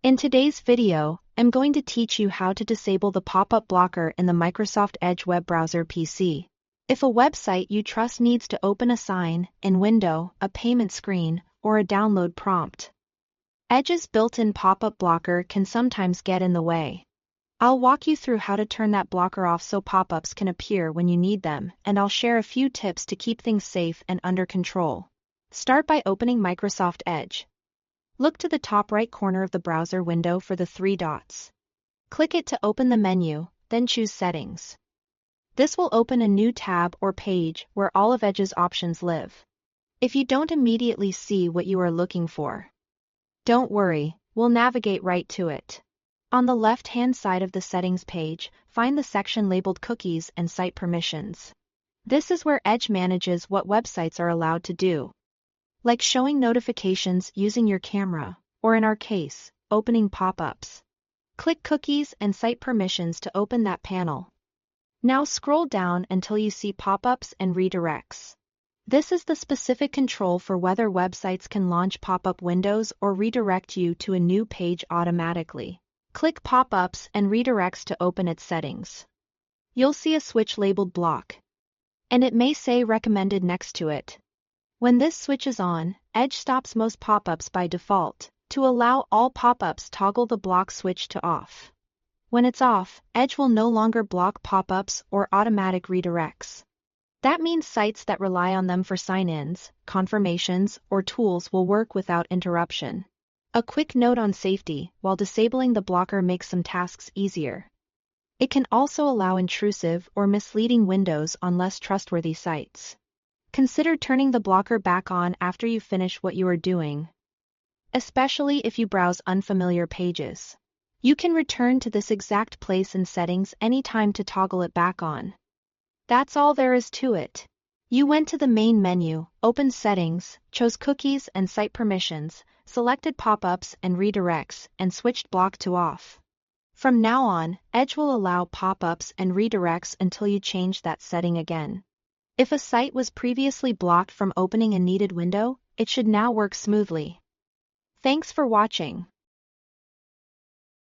In today's video, I'm going to teach you how to disable the pop-up blocker in the Microsoft Edge web browser PC. If a website you trust needs to open a sign, in window, a payment screen, or a download prompt, Edge's built-in pop-up blocker can sometimes get in the way. I'll walk you through how to turn that blocker off so pop-ups can appear when you need them, and I'll share a few tips to keep things safe and under control. Start by opening Microsoft Edge. Look to the top right corner of the browser window for the three dots. Click it to open the menu, then choose Settings. This will open a new tab or page where all of Edge's options live. If you don't immediately see what you are looking for, don't worry, we'll navigate right to it. On the left-hand side of the Settings page, find the section labeled Cookies and Site Permissions. This is where Edge manages what websites are allowed to do, like showing notifications using your camera, or in our case, opening pop-ups. Click Cookies and Site Permissions to open that panel. Now scroll down until you see pop-ups and redirects. This is the specific control for whether websites can launch pop-up windows or redirect you to a new page automatically. Click Pop-ups and Redirects to open its settings. You'll see a switch labeled Block, and it may say Recommended next to it. When this switch is on, Edge stops most pop-ups by default. To allow all pop-ups, toggle the block switch to off. When it's off, Edge will no longer block pop-ups or automatic redirects. That means sites that rely on them for sign-ins, confirmations, or tools will work without interruption. A quick note on safety: while disabling the blocker makes some tasks easier, it can also allow intrusive or misleading windows on less trustworthy sites. Consider turning the blocker back on after you finish what you are doing, especially if you browse unfamiliar pages. You can return to this exact place in settings anytime to toggle it back on. That's all there is to it. You went to the main menu, opened Settings, chose Cookies and Site Permissions, selected Pop-ups and Redirects, and switched Block to off. From now on, Edge will allow pop-ups and redirects until you change that setting again. If a site was previously blocked from opening a needed window, it should now work smoothly. Thanks for watching.